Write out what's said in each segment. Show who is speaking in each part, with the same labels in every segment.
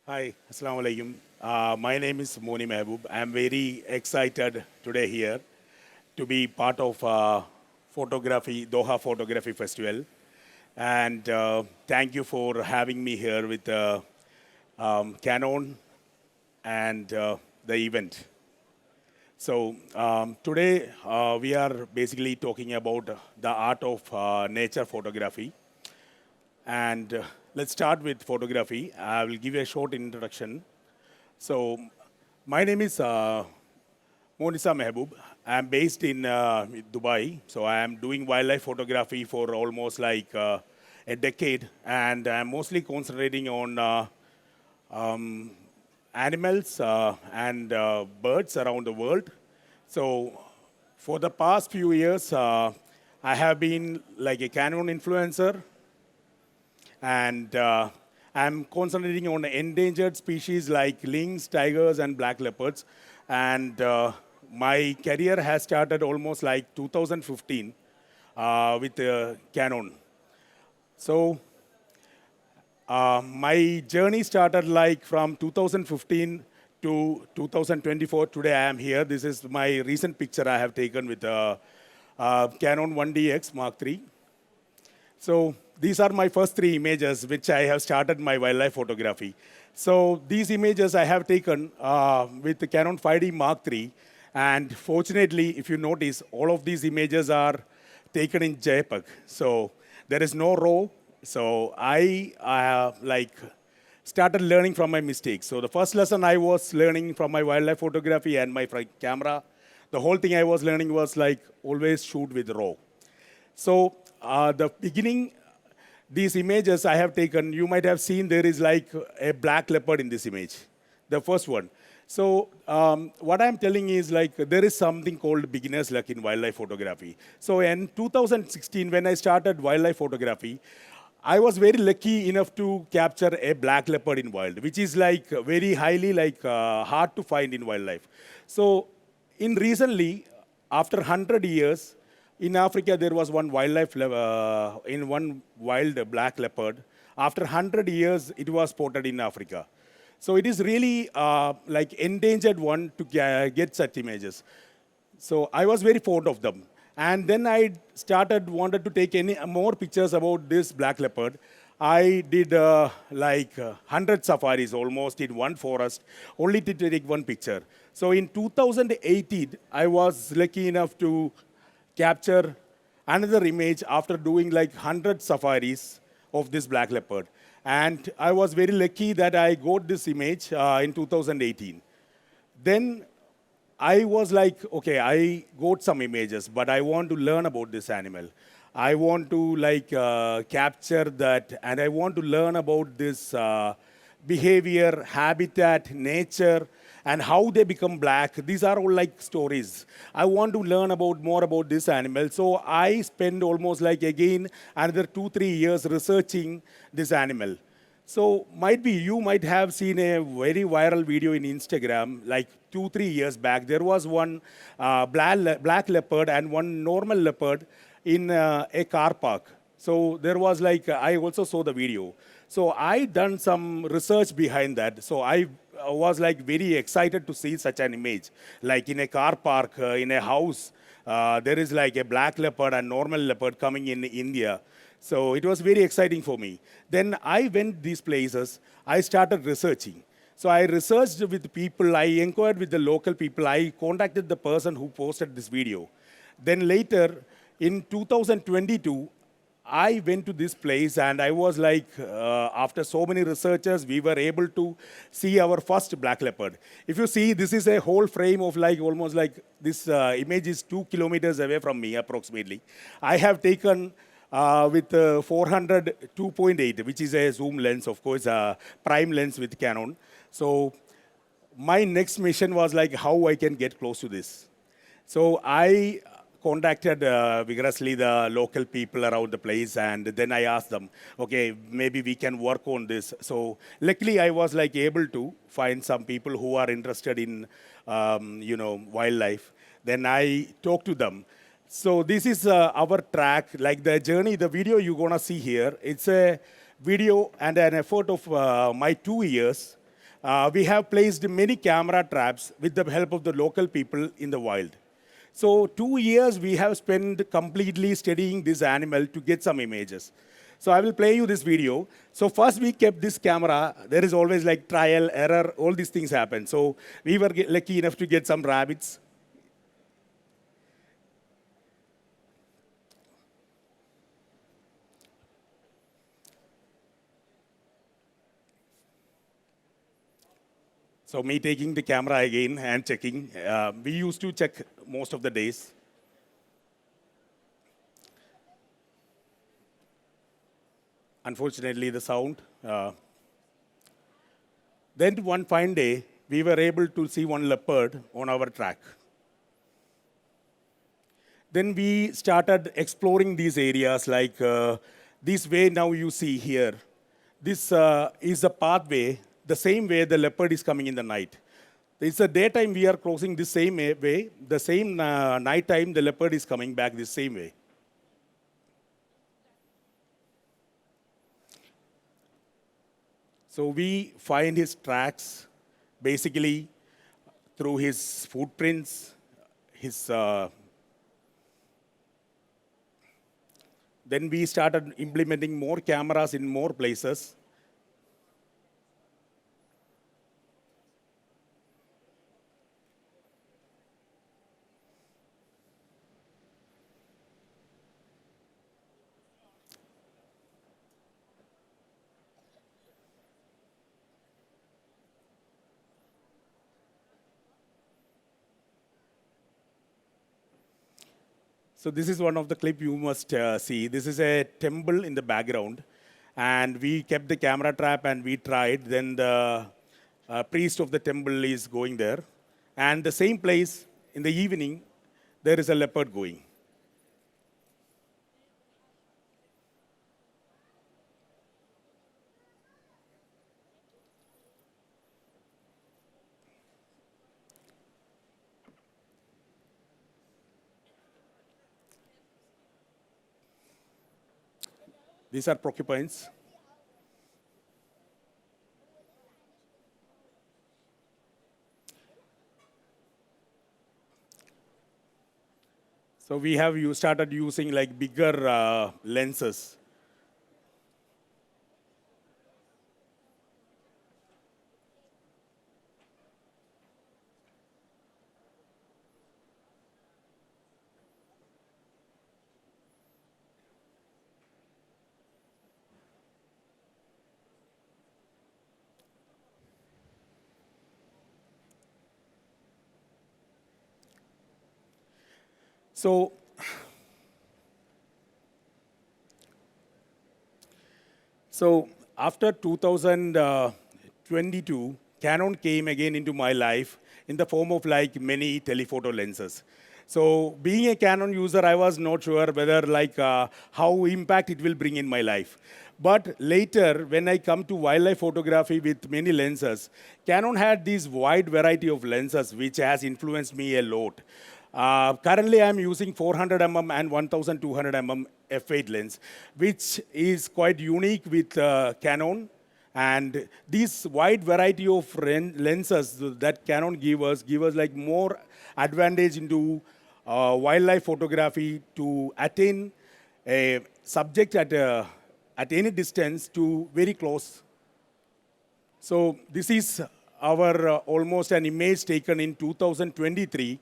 Speaker 1: Hi, Assalamu alaikum. My name is Moni Mehboob. I'm very excited today here to be part of photography, Doha Photography Festival. And thank you for having me here with Canon and the event. So today we are basically talking about the art of nature photography. And let's start with photography. I will give you a short introduction. So, my name is Monisa Mehboob. I'm based in Dubai. So, I am doing wildlife photography for almost like a decade, and I'm mostly concentrating on animals and birds around the world. So, for the past few years, I have been like a Canon influencer, and I'm concentrating on endangered species like lynx, tigers, and black leopards. And my career has started almost like 2015 with Canon. So my journey started like from 2015 to 2024. Today I am here. This is my recent picture I have taken with Canon 1DX Mark III. So these are my first three images which I have started my wildlife photography. So these images I have taken with the Canon 5D Mark III. And fortunately, if you notice, all of these images are taken in JPEG. So there is no RAW. So I like started learning from my mistakes. So the first lesson I was learning from my wildlife photography and my camera, the whole thing I was learning was like always shoot with RAW. So the beginning, these images I have taken, you might have seen there is like a black leopard in this image, the first one. So what I'm telling is like there is something called beginner's luck in wildlife photography. So in 2016, when I started wildlife photography, I was very lucky enough to capture a black leopard in wild, which is like very highly like hard to find in wildlife. So in recently, after 100 years, in Africa, there was one in one wild black leopard. After 100 years, it was spotted in Africa. So it is really like endangered one to get such images. So I was very fond of them. And then I wanted to take any more pictures about this black leopard. I did like 100 safaris almost in one forest, only to take one picture. So in 2018, I was lucky enough to capture another image after doing like 100 safaris of this black leopard. And I was very lucky that I got this image in 2018. Then I was like, okay, I got some images, but I want to learn about this animal. I want to like capture that, and I want to learn about this behavior, habitat, nature, and how they become black. These are all like stories. I want to learn about more about this animal. So I spend almost like again another 2-3 years researching this animal. So might be you might have seen a very viral video in Instagram like 2-3 years back. There was one black leopard and one normal leopard in a car park. So there was like I also saw the video. So I done some research behind that. So I was like very excited to see such an image, like in a car park, in a house. There is like a black leopard and normal leopard coming in India. So it was very exciting for me. Then I went these places. I started researching. So I researched with people. I inquired with the local people. I contacted the person who posted this video. Then later, in 2022, I went to this place and I was like, after so many researchers, we were able to see our first black leopard. If you see, this is a whole frame of like almost like this image is 2 kilometers away from me approximately. I have taken with 400 2.8, which is a zoom lens, of course, prime lens with Canon. So my next mission was like how I can get close to this. So I contacted vigorously the local people around the place, and then I asked them, okay, maybe we can work on this. So luckily, I was like able to find some people who are interested in, wildlife. Then I talked to them. So this is our track, like the journey, the video you're gonna see here. It's a video and an effort of my 2 years. we have placed many camera traps with the help of the local people in the wild. So 2 years we have spent completely studying this animal to get some images. So I will play you this video. So first we kept this camera. There is always like trial, error, all these things happen. So we were lucky enough to get some rabbits. So me taking the camera again and checking. We used to check most of the days. Unfortunately, the sound. Then one fine day, we were able to see one leopard on our track. Then we started exploring these areas like this way now you see here. This is a pathway, the same way the leopard is coming in the night. It's a daytime we are crossing the same way, the same nighttime the leopard is coming back the same way. So we find his tracks basically through his footprints, his. Then we started implementing more cameras in more places. So this is one of the clip you must see. This is a temple in the background. And we kept the camera trap and we tried. Then the priest of the temple is going there. And the same place, in the evening, there is a leopard going. These are porcupines. So we have started using like bigger lenses. So after 2022, Canon came again into my life in the form of like many telephoto lenses. So being a Canon user, I was not sure whether like how impact it will bring in my life. But later, when I come to wildlife photography with many lenses, Canon had this wide variety of lenses which has influenced me a lot. Currently, I'm using 400mm and 1200mm f8 lens, which is quite unique with Canon. And this wide variety of lenses that Canon give us like more advantage into wildlife photography to attain a subject at any distance to very close. So this is our almost an image taken in 2023.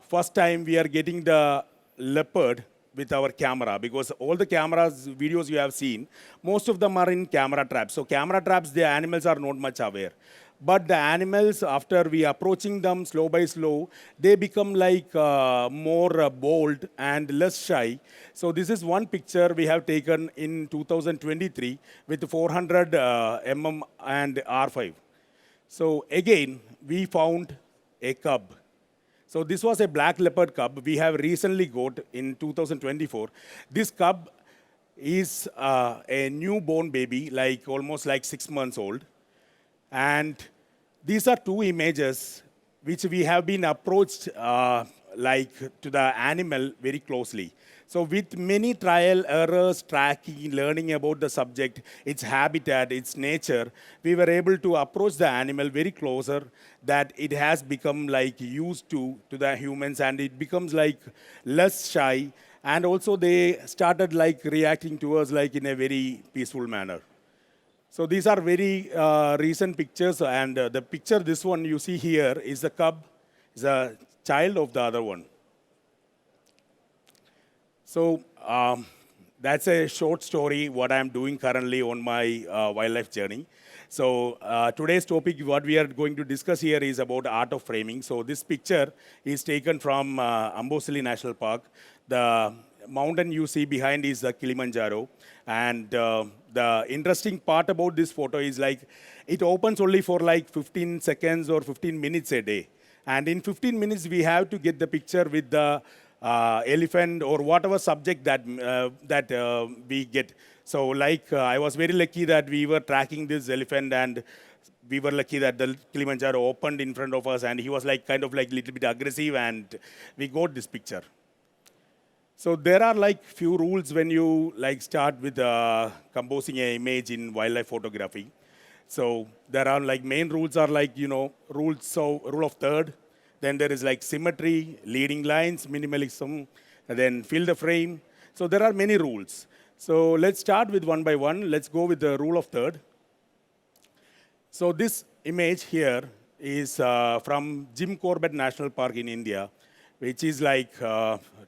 Speaker 1: First time we are getting the leopard with our camera, because all the cameras, videos you have seen, most of them are in camera traps. So camera traps, the animals are not much aware. But the animals, after we approaching them slow by slow, they become like more bold and less shy. So this is one picture we have taken in 2023 with 400 mm and R5. So again, we found a cub. So this was a black leopard cub we have recently got in 2024. This cub is a newborn baby, like almost like 6 months old. And these are two images which we have been approached like to the animal very closely. So with many trial errors, tracking, learning about the subject, its habitat, its nature, we were able to approach the animal very closer, that it has become like used to the humans, and it becomes like less shy, and also they started like reacting to us like in a very peaceful manner. So these are very recent pictures, and the picture, this one you see here, is the cub, is a child of the other one. So that's a short story, what I'm doing currently on my wildlife journey. So today's topic, what we are going to discuss here is about art of framing. So this picture is taken from Amboseli National Park. The mountain you see behind is the Kilimanjaro. And the interesting part about this photo is like, it opens only for like 15 seconds or 15 minutes a day. And in 15 minutes, we have to get the picture with the elephant or whatever subject that we get. So like I was very lucky that we were tracking this elephant, and we were lucky that the Kilimanjaro opened in front of us, and he was like kind of like little bit aggressive, and we got this picture. So there are like few rules when you like start with composing an image in wildlife photography. So there are like main rules are like, you know, rules, so rule of third. Then there is like symmetry, leading lines, minimalism, and then fill the frame. So there are many rules. So let's start with one by one. Let's go with the rule of third. So this image here is from Jim Corbett National Park in India, which is like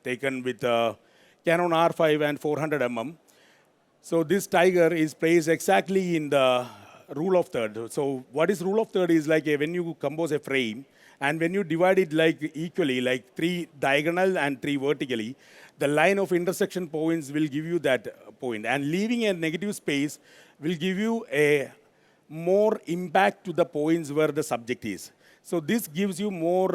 Speaker 1: taken with Canon R5 and 400 mm. So this tiger is placed exactly in the rule of third. So what is rule of third is like when you compose a frame, and when you divide it like equally, like 3 diagonal and 3 vertically, the line of intersection points will give you that point. And leaving a negative space will give you a more impact to the points where the subject is. So this gives you more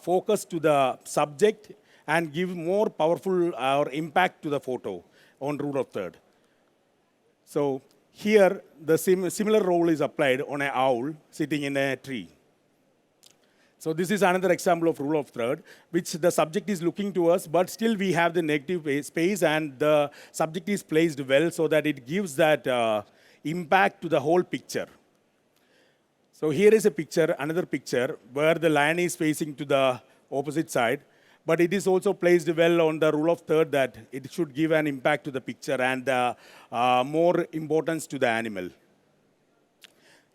Speaker 1: focus to the subject and give more powerful or impact to the photo on rule of third. So here, the similar rule is applied on an owl sitting in a tree. So this is another example of rule of third, which the subject is looking to us, but still we have the negative space, and the subject is placed well so that it gives that impact to the whole picture. So here is a picture, another picture, where the lion is facing to the opposite side, but it is also placed well on the rule of third, that it should give an impact to the picture and more importance to the animal.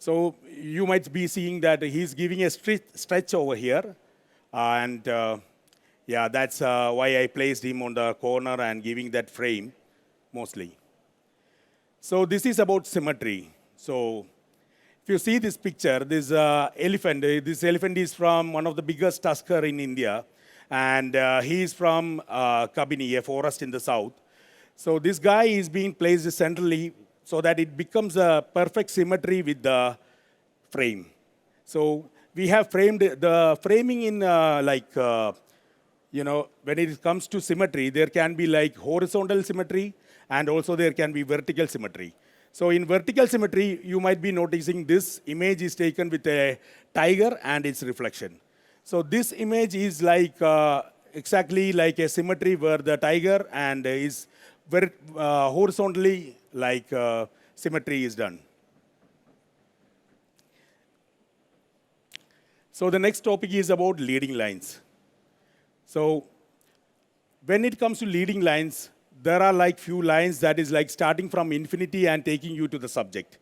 Speaker 1: So you might be seeing that he's giving a stretch over here. And yeah, that's why I placed him on the corner and giving that frame mostly. So this is about symmetry. So if you see this picture, this elephant is from one of the biggest tusker in India. And he is from Kabini, a forest in the south. So this guy is being placed centrally so that it becomes a perfect symmetry with the frame. So we have framed the framing in you know, when it comes to symmetry, there can be like horizontal symmetry, and also there can be vertical symmetry. So in vertical symmetry, you might be noticing this image is taken with a tiger and its reflection. So this image is like exactly like a symmetry where the tiger and is very horizontally like symmetry is done. So the next topic is about leading lines. So when it comes to leading lines, there are like few lines that is like starting from infinity and taking you to the subject.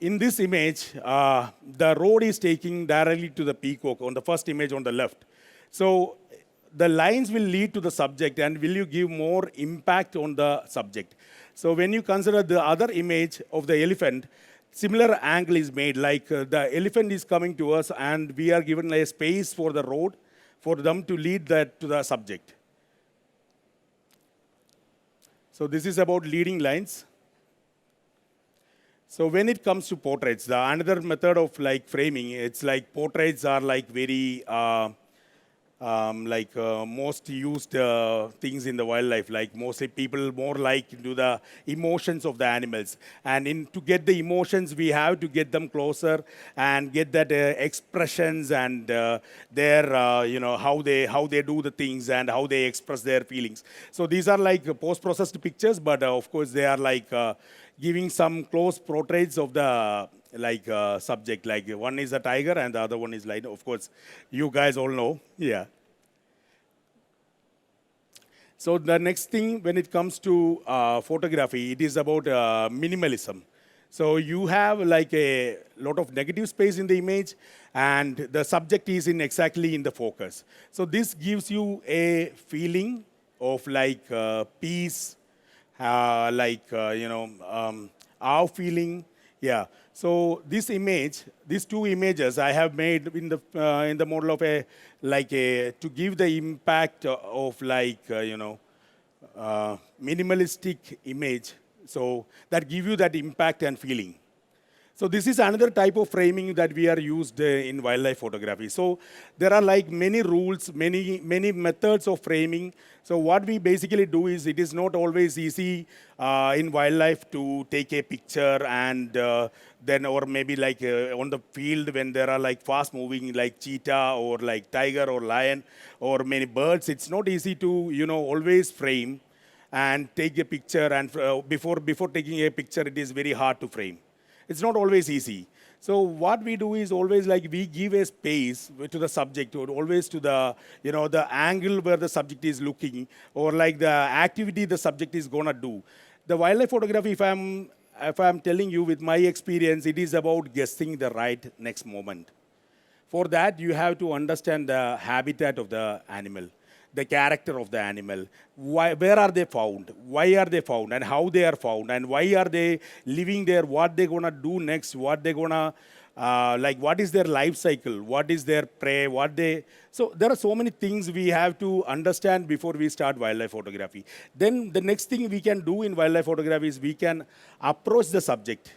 Speaker 1: In this image, the road is taking directly to the peacock on the first image on the left. So the lines will lead to the subject, and will you give more impact on the subject. So when you consider the other image of the elephant, similar angle is made, like the elephant is coming to us and we are given a space for the road for them to lead that to the subject. So this is about leading lines. So when it comes to portraits, the another method of like framing, it's like portraits are like very most used things in the wildlife, like mostly people more like to the emotions of the animals. And to get the emotions, we have to get them closer and get that expressions and their, how they do the things and how they express their feelings. So these are like post-processed pictures, but of course they are like giving some close portraits of the subject. Like one is a tiger and the other one is like, of course, you guys all know. Yeah. So the next thing when it comes to photography, it is about minimalism. So you have like a lot of negative space in the image and the subject is in exactly in the focus. So this gives you a feeling of like peace, our feeling. Yeah. So this image, these two images I have made in the model of to give the impact of minimalistic image. So that give you that impact and feeling. So this is another type of framing that we are used in wildlife photography. So there are like many rules, many methods of framing. So what we basically do is it is not always easy in wildlife to take a picture and then or maybe like on the field when there are like fast moving like cheetah or like tiger or lion or many birds. It's not easy to always frame and take a picture and before taking a picture it is very hard to frame. It's not always easy. So what we do is always like we give a space to the subject or always to the, the angle where the subject is looking or like the activity the subject is gonna do. The wildlife photography, if I'm telling you with my experience, it is about guessing the right next moment. For that, you have to understand the habitat of the animal, the character of the animal, where are they found, why are they found, and how they are found, and why are they living there, what they're gonna do next, what they're gonna, what is their life cycle, what is their prey, so there are so many things we have to understand before we start wildlife photography. Then the next thing we can do in wildlife photography is we can approach the subject.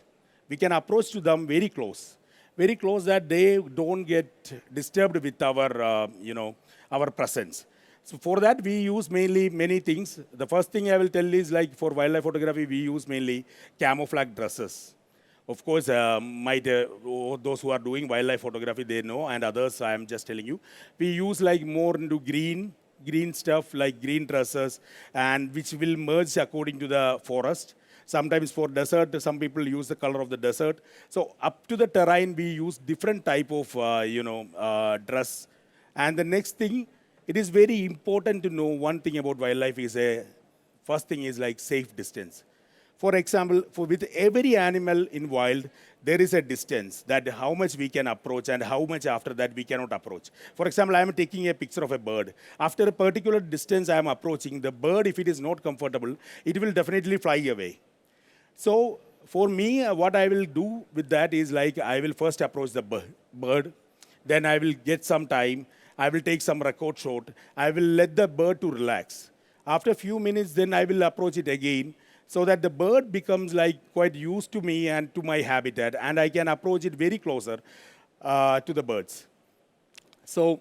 Speaker 1: We can approach to them very close that they don't get disturbed with our presence. So for that, we use mainly many things. The first thing I will tell is like for wildlife photography, we use mainly camouflage dresses. Of course, those who are doing wildlife photography, they know, and others, I am just telling you. We use like more into green stuff, like green dresses, and which will merge according to the forest. Sometimes for desert, some people use the color of the desert. So up to the terrain, we use different type of, dress. And the next thing, it is very important to know one thing about wildlife is first thing is like safe distance. For example, with every animal in wild, there is a distance that how much we can approach and how much after that we cannot approach. For example, I am taking a picture of a bird. After a particular distance I am approaching, the bird, if it is not comfortable, it will definitely fly away. So for me, what I will do with that is like I will first approach the bird, then I will get some time, I will take some record shot. I will let the bird to relax. After a few minutes, then I will approach it again so that the bird becomes like quite used to me and to my habitat, and I can approach it very closer to the birds. So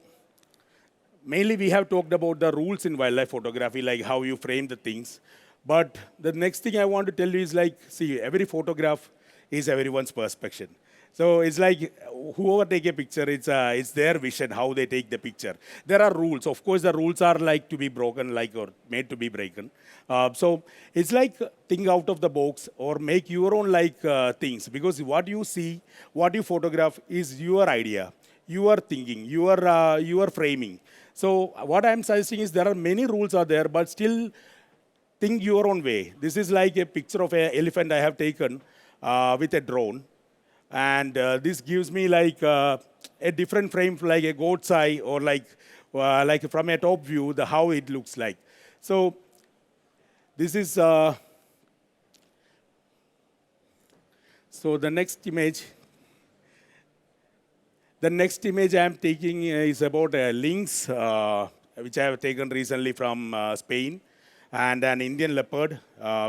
Speaker 1: mainly we have talked about the rules in wildlife photography, like how you frame the things. But the next thing I want to tell you is like, see, every photograph is everyone's perspective. So it's like whoever take a picture, it's their vision, how they take the picture. There are rules. Of course, the rules are like to be broken, or made to be broken. So it's like think out of the box or make your own things. Because what you see, what you photograph is your idea, your thinking, your framing. So what I'm suggesting is there are many rules are there, but still think your own way. This is like a picture of an elephant I have taken with a drone. And this gives me like a different frame, like a goat's eye, or like from a top view, how it looks like. So this is so the next image. The next image I am taking is about a lynx, which I have taken recently from Spain, and an Indian leopard,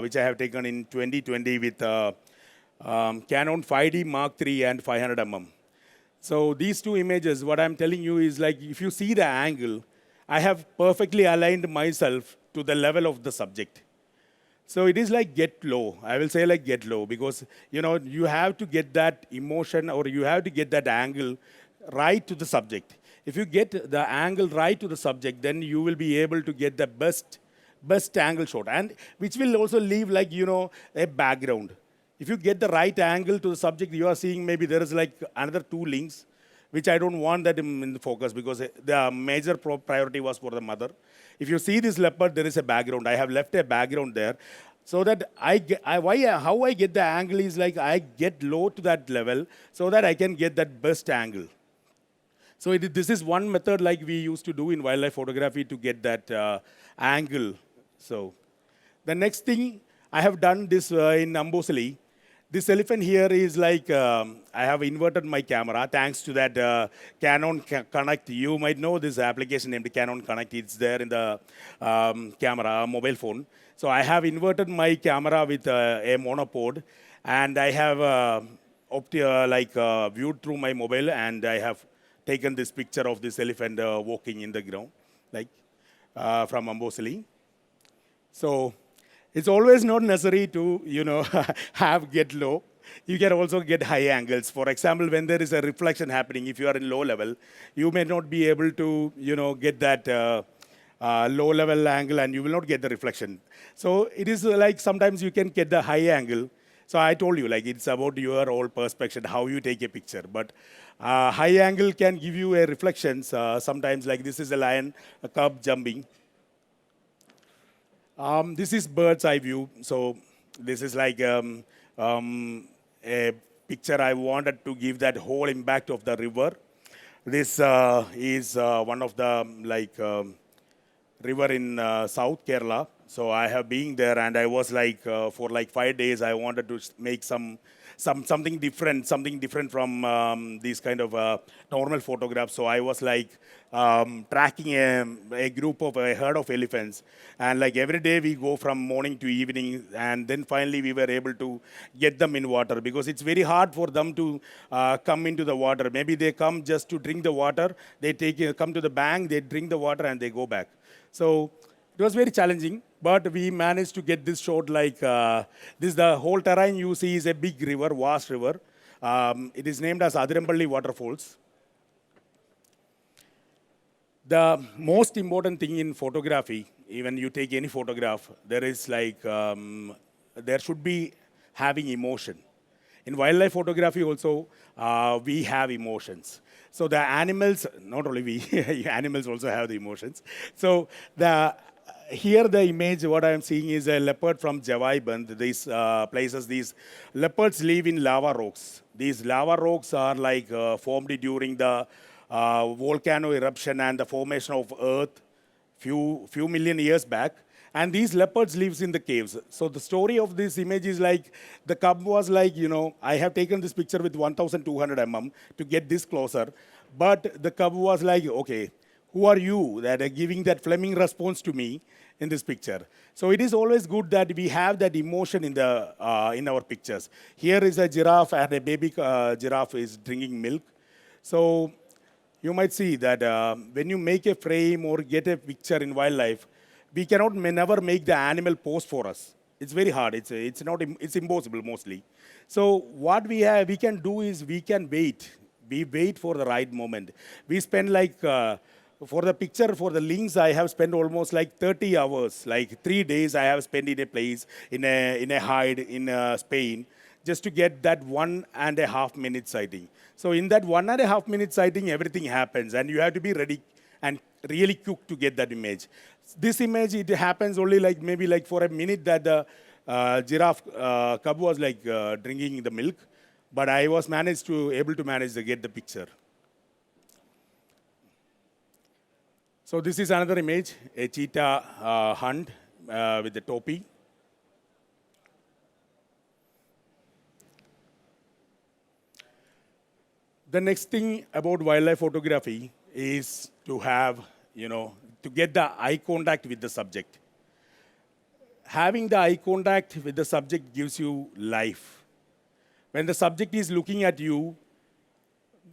Speaker 1: which I have taken in 2020 with Canon 5D Mark III and 500 mm. So these two images, what I'm telling you is like, if you see the angle, I have perfectly aligned myself to the level of the subject. So it is like get low. I will say like get low because you have to get that emotion or you have to get that angle right to the subject. If you get the angle right to the subject, then you will be able to get the best angle shot, and which will also leave like a background. If you get the right angle to the subject, you are seeing maybe there is like another two links, which I don't want that in the focus because the major priority was for the mother. If you see this leopard, there is a background. I have left a background there so that how I get the angle is like I get low to that level so that I can get that best angle. So this is one method like we used to do in wildlife photography to get that angle. So the next thing I have done this in Amboseli. This elephant here is like, I have inverted my camera thanks to that Canon Connect. You might know this application named Canon Connect. It's there in the camera, mobile phone. So I have inverted my camera with a monopod, and I have viewed through my mobile, and I have taken this picture of this elephant walking in the ground, like from Amboseli. So it's always not necessary to, get low. You can also get high angles. For example, when there is a reflection happening, if you are in low level, you may not be able to, get that low level angle and you will not get the reflection. So it is like sometimes you can get the high angle. So I told you, like it's about your whole perspective, how you take a picture. But high angle can give you a reflections. Sometimes like this is a lion, a cub jumping. This is bird's eye view. So this is like a picture I wanted to give that whole impact of the river. This is one of the river in South Kerala. So I have been there, and I was like for like 5 days. I wanted to make something different from these kind of normal photographs. So I was like tracking a group of a herd of elephants, and like every day we go from morning to evening, and then finally we were able to get them in water because it's very hard for them to come into the water. Maybe they come just to drink the water. They come to the bank, they drink the water, and they go back. So it was very challenging, but we managed to get this shot like this. The whole terrain you see is a big river, vast river. It is named as Adirampalli Waterfalls. The most important thing in photography, even you take any photograph, there is like, there should be having emotion. In wildlife photography also, we have emotions. So the animals, not only we, animals also have the emotions. So here the image, what I am seeing is a leopard from Javai Band. These places, these leopards live in lava rocks. These lava rocks are like formed during the volcano eruption and the formation of Earth few million years back. And these leopards lives in the caves. So the story of this image is like, the cub was like, I have taken this picture with 1,200 mm to get this closer. But the cub was like, okay, who are you that are giving that flaming response to me in this picture? So it is always good that we have that emotion in our pictures. Here is a giraffe, and a baby giraffe is drinking milk. So you might see that when you make a frame or get a picture in wildlife, we cannot never make the animal pose for us. It's very hard. It's impossible mostly. So what we can do is we can wait. We wait for the right moment. We spend like for the picture, for the links, I have spent almost like 30 hours, like 3 days I have spent in a place, in a hide in Spain, just to get that 1.5 minute sighting. So in that 1.5 minute sighting, everything happens, and you have to be ready and really quick to get that image. This image, it happens only like maybe like for a minute that the giraffe cub was like drinking the milk, but I was able to manage to get the picture. So this is another image, a cheetah hunt with the topi. The next thing about wildlife photography is to have, to get the eye contact with the subject. Having the eye contact with the subject gives you life. When the subject is looking at you,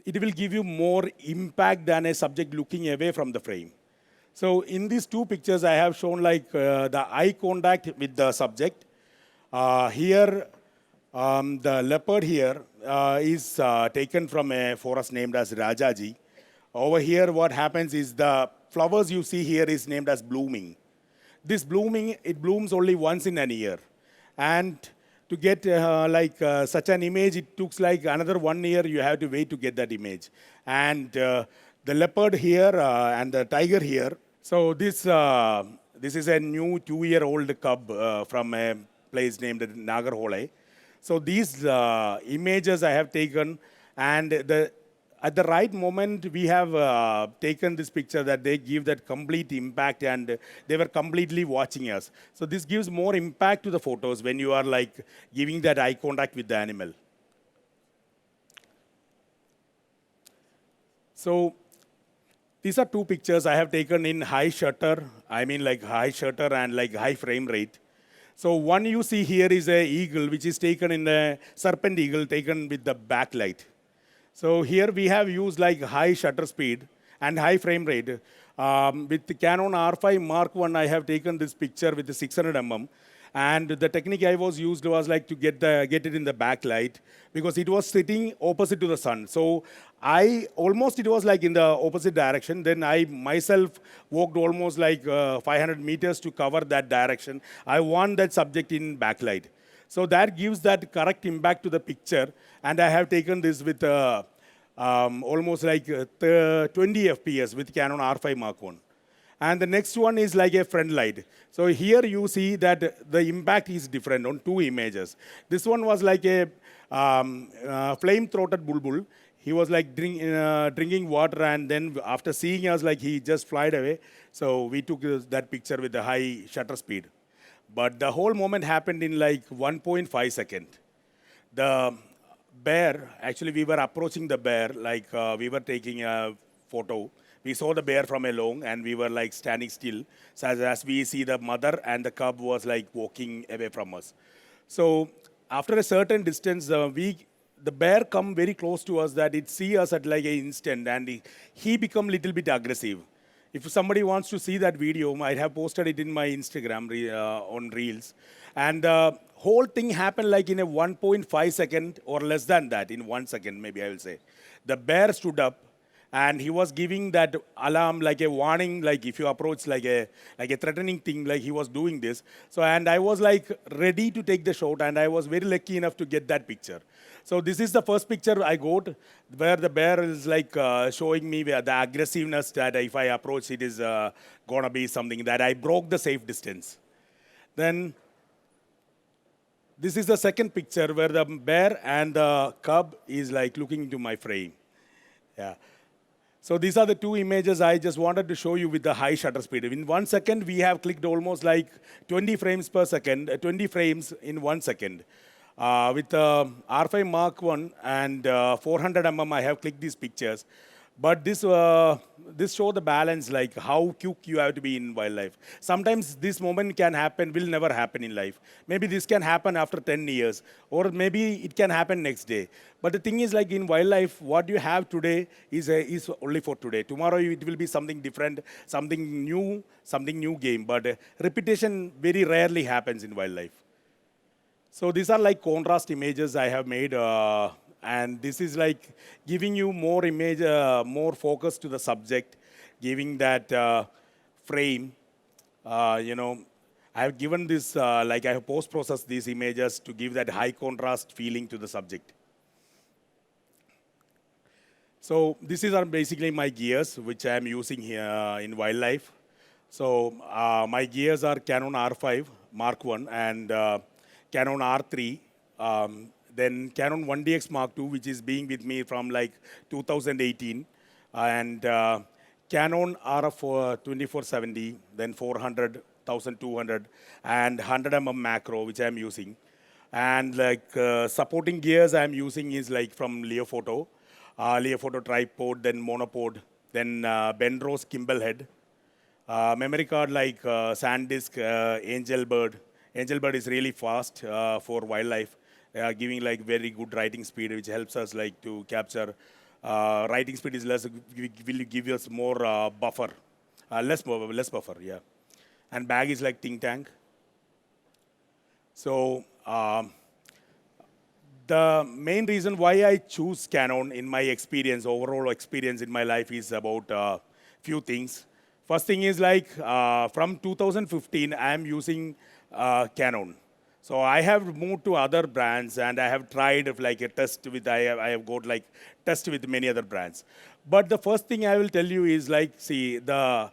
Speaker 1: it will give you more impact than a subject looking away from the frame. So in these two pictures, I have shown like the eye contact with the subject. Here, the leopard here is taken from a forest named as Rajaji. Over here, what happens is the flowers you see here is named as blooming. This blooming, it blooms only once in a year. And to get such an image, it took like another 1 year you have to wait to get that image. And the leopard here and the tiger here. So this is a new 2-year-old cub from a place named Nagarhole. So these images I have taken, and at the right moment we have taken this picture that they give that complete impact, and they were completely watching us. So this gives more impact to the photos when you are like giving that eye contact with the animal. So these are two pictures I have taken in high shutter. I mean like high shutter and like high frame rate. So one you see here is a eagle, which is taken in a serpent eagle taken with the backlight. So here we have used like high shutter speed and high frame rate. With the Canon R5 Mark I, I have taken this picture with the 600 mm. And the technique I was used was like to get it in the backlight, because it was sitting opposite to the sun. So it was like in the opposite direction. Then I myself walked almost like 500 meters to cover that direction. I want that subject in backlight. So that gives that correct impact to the picture. And I have taken this with almost like 20 FPS with Canon R5 Mark I. And the next one is like a front light. So here you see that the impact is different on two images. This one was like a flame-throated bulbul. He was like drinking water, and then after seeing us, like he just flied away. So we took that picture with a high shutter speed. But the whole moment happened in like 1.5 seconds. The bear, actually we were approaching the bear, like we were taking a photo. We saw the bear from along, and we were like standing still. So as we see the mother and the cub was like walking away from us. So after a certain distance, the bear come very close to us that it see us at like an instant, and he become little bit aggressive. If somebody wants to see that video, I have posted it in my Instagram on Reels. And the whole thing happened like in a 1.5 second or less than that, in 1 second maybe I will say. The bear stood up, and he was giving that alarm, like a warning, like if you approach like a threatening thing, like he was doing this. So, and I was like ready to take the shot, and I was very lucky enough to get that picture. So this is the first picture I got, where the bear is like showing me the aggressiveness that if I approach, it is gonna be something that I broke the safe distance. Then this is the second picture where the bear and the cub is like looking into my frame. Yeah. So these are the two images I just wanted to show you with the high shutter speed. In 1 second, we have clicked almost like 20 frames per second, 20 frames in 1 second. With R5 Mark I and 400 mm, I have clicked these pictures. But this show the balance, like how quick you have to be in wildlife. Sometimes this moment can happen, will never happen in life. Maybe this can happen after 10 years, or maybe it can happen next day. But the thing is, like in wildlife, what you have today is only for today. Tomorrow it will be something different, something new game. But repetition very rarely happens in wildlife. So these are like contrast images I have made. And this is like giving you more image, more focus to the subject, giving that frame. I have given this, like I have post-processed these images to give that high contrast feeling to the subject. So this are basically my gears, which I am using here in wildlife. So my gears are Canon R5 Mark I and Canon R3. Then Canon 1DX Mark II, which is being with me from like 2018, and Canon RF 2470, then 400, 1200, and 100 mm macro, which I'm using. And like supporting gears I'm using is like from Leophoto, Leophoto tripod, then monopod, then Benrose gimbal head, memory card like SanDisk, Angelbird. Angelbird is really fast for wildlife. Giving like very good writing speed, which helps us like to capture. Writing speed is less, will give us more buffer less buffer, yeah. And bag is like think tank. So the main reason why I choose Canon in my experience, overall experience in my life, is about few things. First thing is like from 2015, I am using Canon. So I have moved to other brands and I have tried like a test with, I have got like test with many other brands. But the first thing I will tell you is like, see, the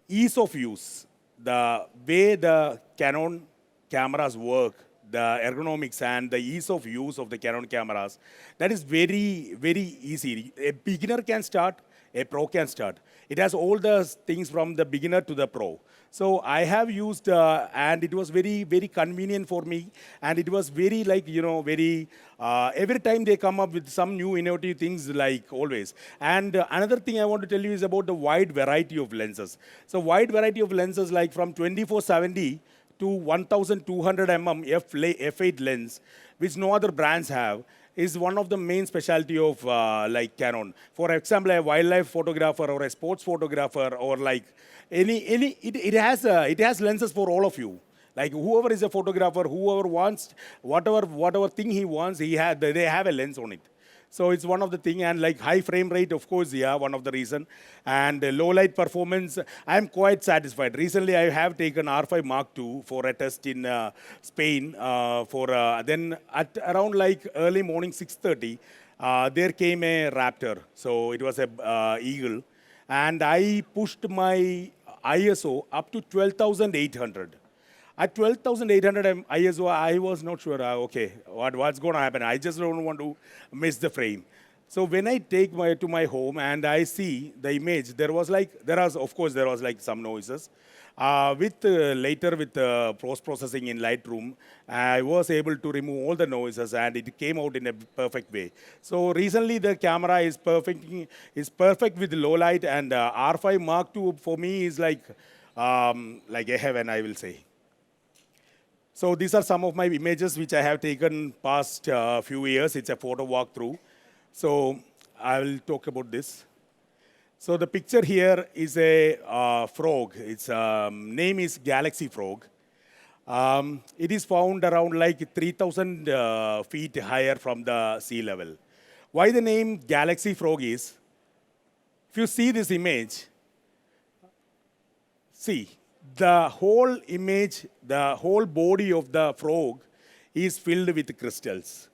Speaker 1: ease of use, the way the Canon cameras work, the ergonomics and the ease of use of the Canon cameras, that is very, very easy. A beginner can start, a pro can start. It has all the things from the beginner to the pro. So I have used, and it was very, very convenient for me. And it was very like, very, every time they come up with some new innovative things like always. And another thing I want to tell you is about the wide variety of lenses. So wide variety of lenses like from 2470 to 1200 f8 lens, which no other brands have, is one of the main specialty of like Canon. For example, a wildlife photographer or a sports photographer or like it has lenses for all of you. Like whoever is a photographer, whoever wants whatever thing he wants, they have a lens on it. So it's one of the thing, and like high frame rate, of course, yeah, one of the reason. And low light performance, I'm quite satisfied. Recently, I have taken R5 Mark II for a test in Spain. Then at around like early morning 6:30, there came a raptor. So it was a eagle, and I pushed my ISO up to 12,800. At 12,800 ISO, I was not sure, okay, what's going to happen? I just don't want to miss the frame. So when I take to my home and I see the image, of course, there was like some noises. Later with post-processing in Lightroom, I was able to remove all the noises and it came out in a perfect way. So recently the camera is perfect with low light, and R5 Mark II for me is like a heaven, I will say. So these are some of my images which I have taken past few years. It's a photo walkthrough. So I will talk about this. So the picture here is a frog. Its name is Galaxy frog. It is found around like 3,000 feet higher from the sea level. Why the name Galaxy frog is, if you see this image, see, the whole image, the whole body of the frog is filled with crystals.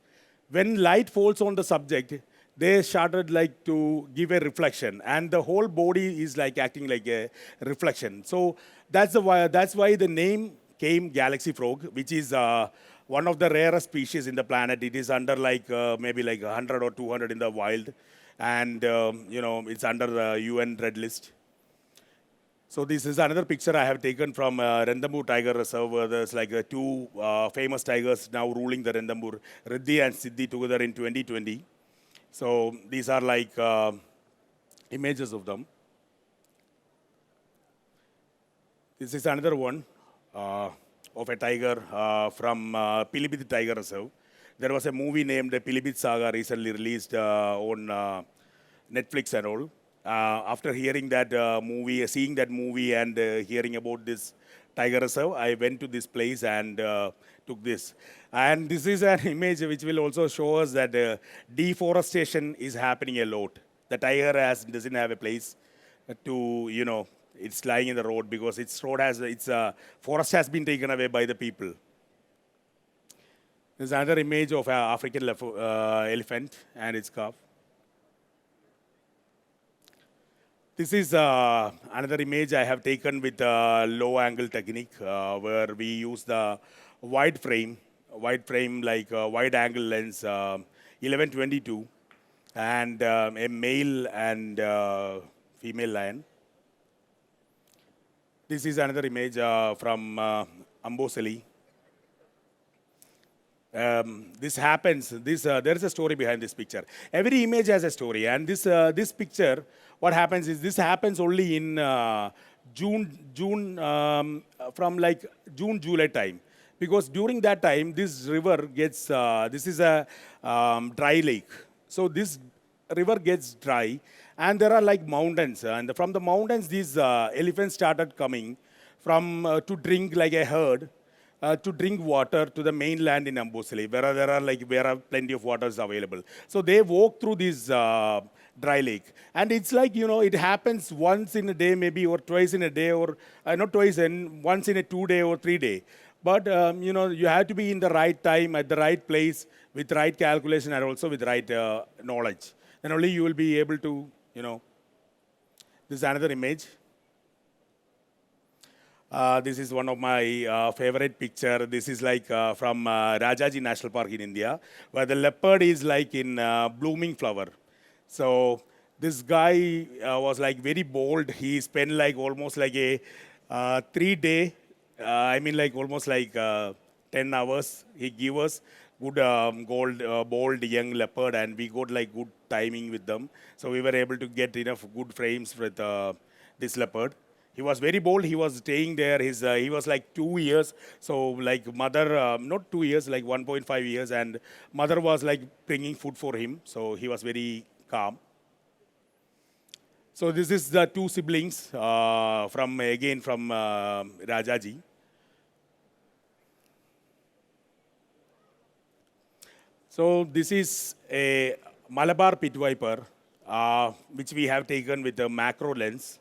Speaker 1: When light falls on the subject, they started like to give a reflection, and the whole body is like acting like a reflection. So that's why the name came Galaxy frog, which is one of the rarest species in the planet. It is under like maybe like 100 or 200 in the wild, and it's under the UN Red List. So this is another picture I have taken from Rendambur Tiger Reserve, where there's like two famous tigers now ruling the Rendambur, Riddhi and Siddhi, together in 2020. So these are like images of them. This is another one of a tiger from Pilibhit Tiger Reserve. There was a movie named Pilibhit Saga recently released on Netflix and all. After hearing that movie, seeing that movie and hearing about this tiger reserve, I went to this place and took this. And this is an image which will also show us that deforestation is happening a lot. The tiger doesn't have a place to, it's lying in the road because its forest has been taken away by the people. There's another image of an African elephant and its calf. This is another image I have taken with low angle technique where we use the wide frame like wide angle lens 1122 and a male and female lion. This is another image from Amboseli. This happens. There is a story behind this picture. Every image has a story, and this picture, what happens is this happens only in June from like June-July time, because during that time this river gets. This is a dry lake, so this river gets dry, and there are like mountains, and from the mountains these elephants started coming from to drink like a herd, to drink water to the mainland in Ambosali, where there are plenty of waters available. So they walk through this dry lake, and it's like it happens once in a day, maybe, or twice in a day, or not twice, and once in a 2 day or 3 day. But you have to be in the right time at the right place with right calculation and also with right knowledge. Then only you will be able to, This is another image. This is one of my favorite picture. This is like from Rajaji National Park in India, where the leopard is like in blooming flower. So this guy was like very bold. He spent like almost like a 3 day, like almost like 10 hours. He gave us good bold young leopard, and we got like good timing with them. So we were able to get enough good frames with this leopard. He was very bold. He was staying there. He was like 2 years. So like mother, not 2 years, like 1.5 years, and mother was like bringing food for him. So he was very calm. So this is the two siblings from Rajaji. So this is a Malabar pit viper, which we have taken with a macro lens.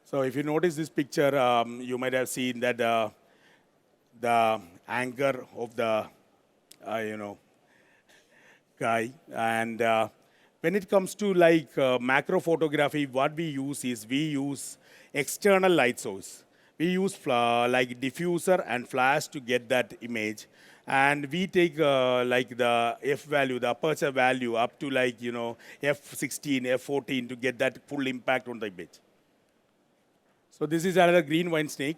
Speaker 1: So if you notice this picture, you might have seen that the anchor of the, guy. And when it comes to like macro photography, what we use external light source. We use like diffuser and flash to get that image. And we take like the f value, the aperture value, up to like f16, f14 to get that full impact on the image. So this is another green wine snake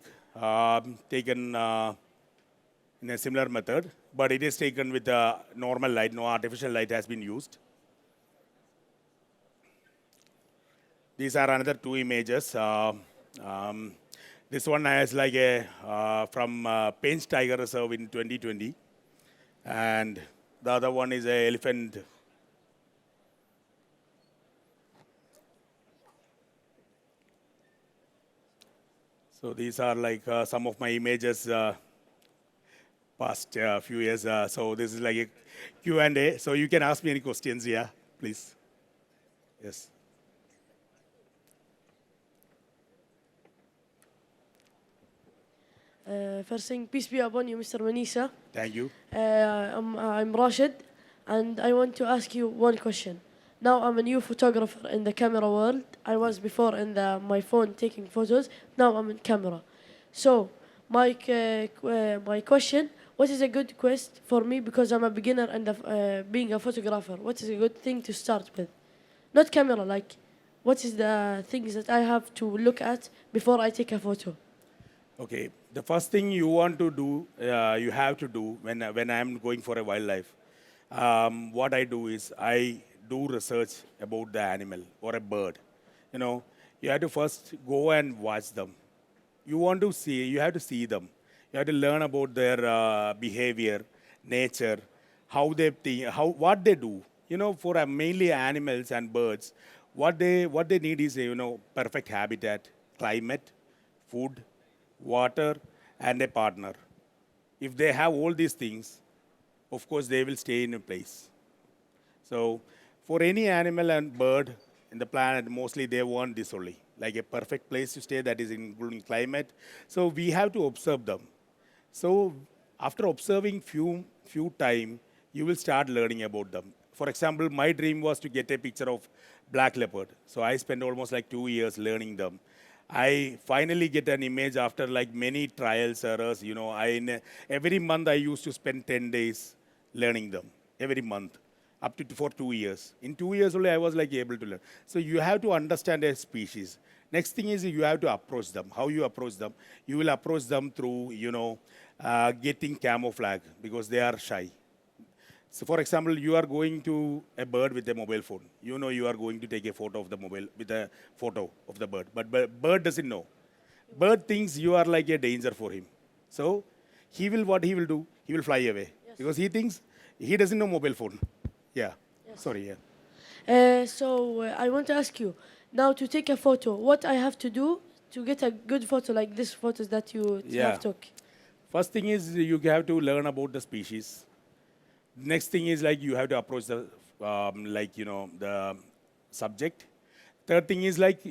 Speaker 1: taken in a similar method, but it is taken with normal light. No artificial light has been used. These are another two images. This one is like a from Pench Tiger Reserve in 2020, and the other one is an elephant. So these are like some of my images past few years. So this is like a Q&A. So you can ask me any questions, yeah, please. Yes.
Speaker 2: First thing, peace be upon you, Mr. Manisa.
Speaker 1: Thank you.
Speaker 2: I'm Rashid, and I want to ask you one question. Now I'm a new photographer in the camera world. I was before in my phone taking photos. Now I'm in camera. So my question: what is a good quest for me, because I'm a beginner in being a photographer? What is a good thing to start with? Not camera, like what is the things that I have to look at before I take a photo?
Speaker 1: Okay, the first thing you want to do, you have to do when I'm going for a wildlife, what I do is I do research about the animal or a bird. You have to first go and watch them. You have to see them. You have to learn about their behavior, nature, how they think, what they do. For mainly animals and birds, what they need is perfect habitat, climate, food, water, and a partner. If they have all these things, of course, they will stay in a place. So for any animal and bird in the planet, mostly they want this only, like a perfect place to stay that is including climate. So we have to observe them. So after observing few time, you will start learning about them. For example, my dream was to get a picture of black leopard. So I spent almost like 2 years learning them. I finally get an image after like many trials, errors. Every month I used to spend 10 days learning them, every month, up to for 2 years. In 2 years only, I was like able to learn. So you have to understand a species. Next thing is you have to approach them. How you approach them? You will approach them through, getting camouflage, because they are shy. So for example, you are going to a bird with a mobile phone. You are going to take a photo of the mobile with a photo of the bird. But bird doesn't know. Bird thinks you are like a danger for him. So what he will do? He will fly away. Yes. Because he thinks he doesn't know mobile phone. Yeah. Yes. Sorry, yeah.
Speaker 2: I want to ask you now to take a photo. What I have to do to get a good photo like this photos that you
Speaker 1: Yeah.
Speaker 2: have took?
Speaker 1: First thing is you have to learn about the species. Next thing is like you have to approach the the subject. Third thing is like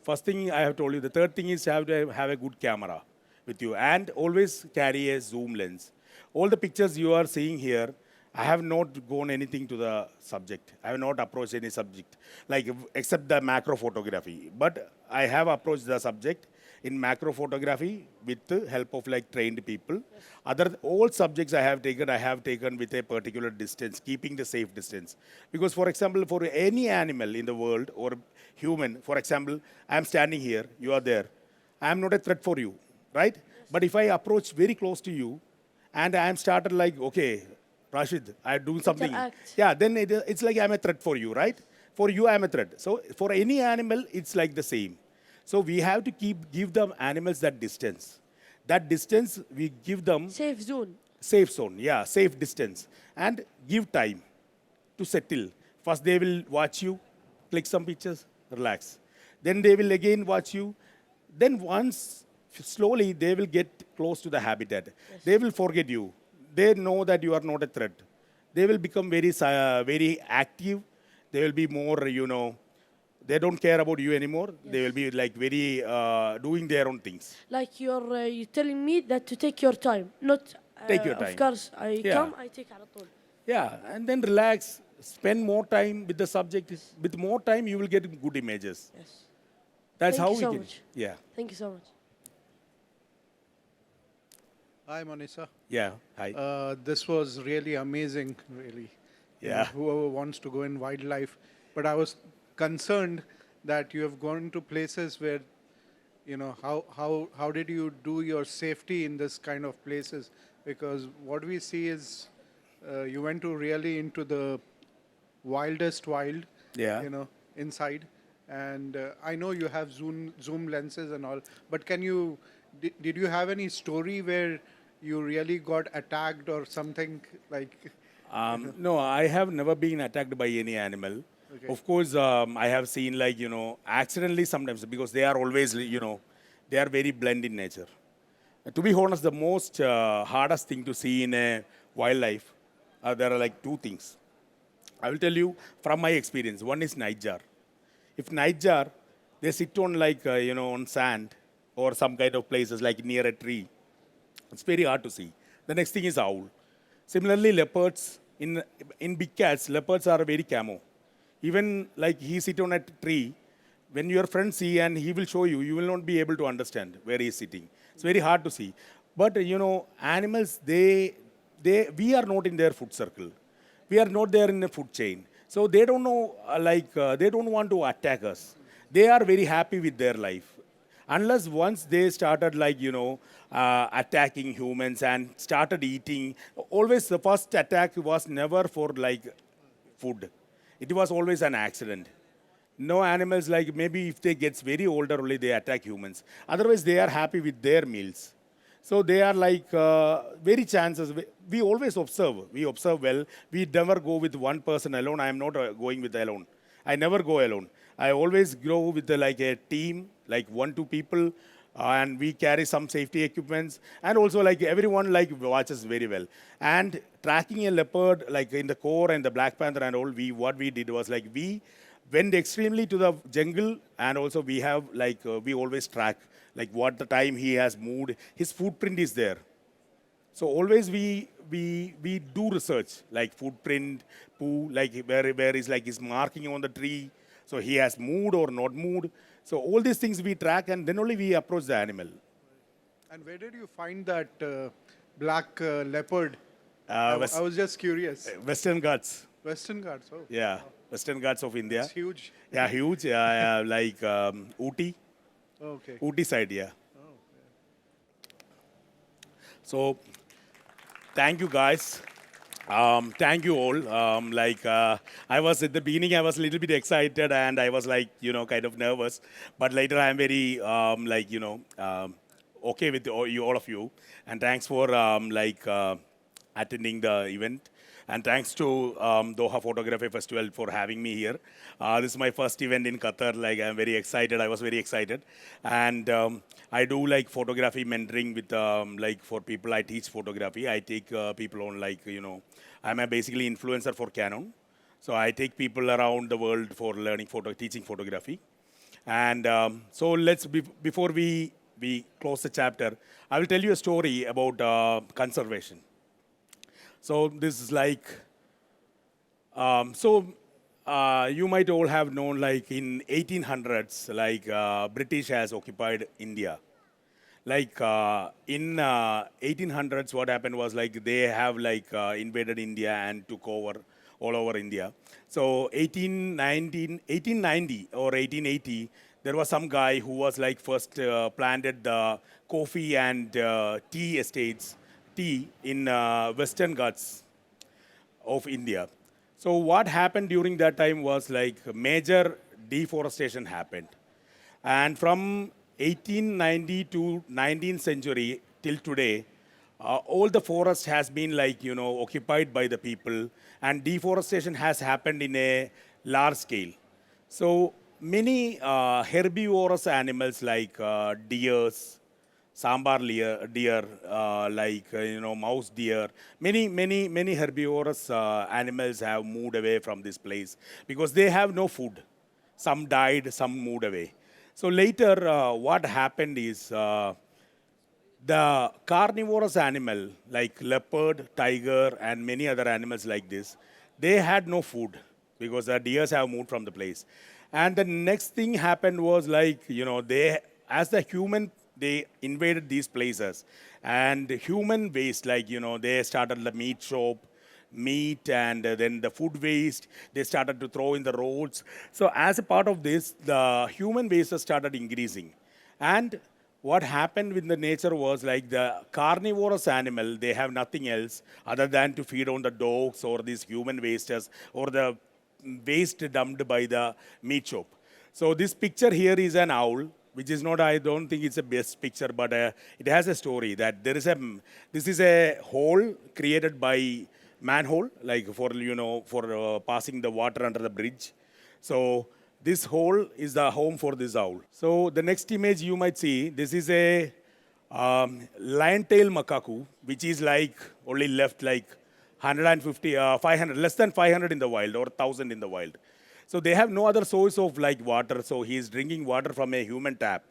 Speaker 1: first thing I have told you. The third thing is you have to have a good camera with you and always carry a zoom lens. All the pictures you are seeing here, I have not gone anything to the subject. I have not approached any subject like except the macro photography. But I have approached the subject in macro photography with the help of like trained people. Other all subjects I have taken with a particular distance, keeping the safe distance. Because for example, for any animal in the world or human, for example, I am standing here, you are there. I am not a threat for you, right? But if I approach very close to you and I am started like, okay, Rashid, I do something.
Speaker 2: Interact.
Speaker 1: Yeah, then it's like I'm a threat for you, right? For you, I'm a threat. So for any animal, it's like the same. So we have to give them animals that distance. That distance we give them
Speaker 2: Safe zone.
Speaker 1: safe zone, yeah, safe distance, and give time to settle. First, they will watch you, click some pictures, relax. Then they will again watch you. Then once slowly they will get close to the habitat. They will forget you. They know that you are not a threat. They will become very active. They will be more, they don't care about you anymore. They will be like very doing their own things.
Speaker 2: Like you're telling me that to take your time, not
Speaker 1: Take your
Speaker 2: Of
Speaker 1: time.
Speaker 2: course, I
Speaker 1: Yeah.
Speaker 2: come, I take على طول.
Speaker 1: Yeah, and then relax. Spend more time with the subject. With more time, you will get good images.
Speaker 2: Yes.
Speaker 1: That's
Speaker 2: Thank
Speaker 1: how
Speaker 2: you
Speaker 1: we
Speaker 2: so
Speaker 1: can.
Speaker 2: much.
Speaker 1: Yeah,
Speaker 2: Thank you so much.
Speaker 3: Hi, Manisa.
Speaker 1: yeah. Hi.
Speaker 3: This was really amazing, really. You know,
Speaker 1: Yeah.
Speaker 3: whoever wants to go in wildlife. But I was concerned that you have gone to places where, how did you do your safety in this kind of places? Because what we see is you went to really into the wildest wild,
Speaker 1: Yeah.
Speaker 3: inside. And I know you have zoom lenses and all, but did you have any story where you really got attacked or something like?
Speaker 1: No, I have never been attacked by any animal.
Speaker 3: Okay.
Speaker 1: Of course, I have seen like accidentally sometimes because they are always they are very blend in nature. To be honest, the most hardest thing to see in a wildlife, there are like two things. I will tell you from my experience. One is nightjar. If nightjar, they sit on like on sand or some kind of places like near a tree. It's very hard to see. The next thing is owl. Similarly, leopards in big cats, leopards are very camo. Even like he sit on a tree, when your friend see and he will show you, you will not be able to understand where he is sitting. It's very hard to see. But animals, we are not in their food circle. We are not there in the food chain. So they don't know, they don't want to attack us. They are very happy with their life. Unless once they started attacking humans and started eating, always the first attack was never for like food. It was always an accident. No animals like maybe if they gets very older only they attack humans. Otherwise they are happy with their meals. So they are like very chances. We always observe. We observe well. We never go with one person alone. I am not going with alone. I never go alone. I always go with like a team, like 1, 2 people, and we carry some safety equipments. And also like everyone like watches very well. And tracking a leopard like in the core and the black panther and all, what we did was like we went extremely to the jungle, and also we have like we always track like what the time he has moved. His footprint is there. So always we do research like footprint, poo, like where is like his marking on the tree. So he has moved or not moved. So all these things we track, and then only we approach the animal.
Speaker 3: And where did you find that black leopard?
Speaker 1: West,
Speaker 3: I was just curious.
Speaker 1: Western Ghats,
Speaker 3: Western Ghats. Oh,
Speaker 1: yeah, Western Ghats of India.
Speaker 3: it's huge.
Speaker 1: Yeah, huge. Yeah, like Ooty,
Speaker 3: Okay.
Speaker 1: Ooty side. Yeah.
Speaker 3: Oh,
Speaker 1: So thank you guys. Thank you all. I was at the beginning, I was a little bit excited and I was like, kind of nervous. But later, I'm very okay with all of you. And thanks for attending the event. And thanks to Doha Photography Festival for having me here. This is my first event in Qatar. Like, I'm very excited. I was very excited. And I do like photography mentoring with, like, for people. I teach photography. I take people on, like, I'm a basically influencer for Canon. So I take people around the world for learning teaching photography. And so before we close the chapter, I will tell you a story about conservation. So this is like, you might all have known, like in 1800s, like British has occupied India. Like in 1800s, what happened was like they have like invaded India and took over all over India. So 1890 or 1880, there was some guy who was like first planted the coffee and tea in Western Ghats of India. So what happened during that time was like major deforestation happened. And from 1890 to 19th century till today, all the forest has been like, occupied by the people, and deforestation has happened in a large scale. So many herbivorous animals like deers, sambar deer, mouse deer, many herbivorous animals have moved away from this place because they have no food. Some died, some moved away. So later, what happened is the carnivorous animal like leopard, tiger, and many other animals like this, they had no food because the deers have moved from the place. And the next thing happened was like, as the human, they invaded these places. And human waste, like, they started the meat shop, meat, and then the food waste, they started to throw in the roads. So as a part of this, the human waste started increasing. And what happened with the nature was like the carnivorous animal, they have nothing else other than to feed on the dogs or these human wastes or the waste dumped by the meat shop. So this picture here is an owl, which is not, I don't think it's a best picture, but it has a story that this is a hole created by manhole, like for passing the water under the bridge. So this hole is the home for this owl. So the next image you might see, this is a lion-tailed macaque, which is like only left like 150, 500, less than 500 in the wild or 1,000 in the wild. So they have no other source of like water, so he is drinking water from a human tap.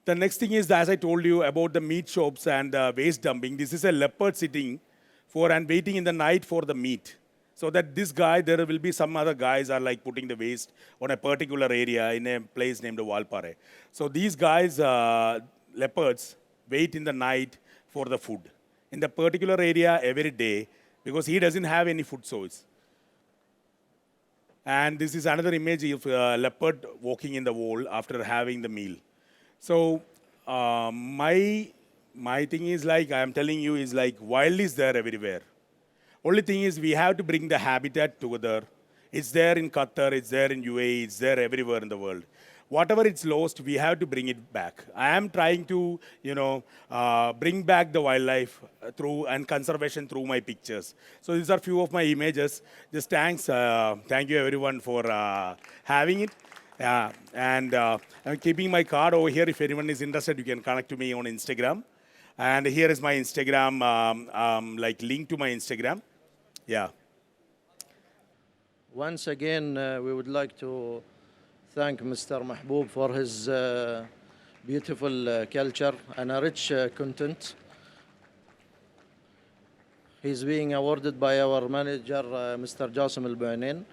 Speaker 1: The next thing is, as I told you about the meat shops and waste dumping, this is a leopard sitting for and waiting in the night for the meat. So that this guy, there will be some other guys are like putting the waste on a particular area in a place named Valpare. So these guys, leopards, wait in the night for the food in the particular area every day because he doesn't have any food source. And this is another image of a leopard walking in the wall after having the meal. So my thing is like, I'm telling you, is like wild is there everywhere. Only thing is we have to bring the habitat together. It's there in Qatar, it's there in UAE, it's there everywhere in the world. Whatever it's lost, we have to bring it back. I am trying to, bring back the wildlife through and conservation through my pictures. So these are few of my images. Just thanks, thank you everyone for having it. And I'm keeping my card over here. If anyone is interested, you can connect to me on Instagram. And here is my Instagram, like link to my Instagram. Yeah.
Speaker 4: Once again, we would like to thank Mr. Mahbub for his beautiful culture and a rich content. He's being awarded by our manager, Mr. Jassim Al-Buanin,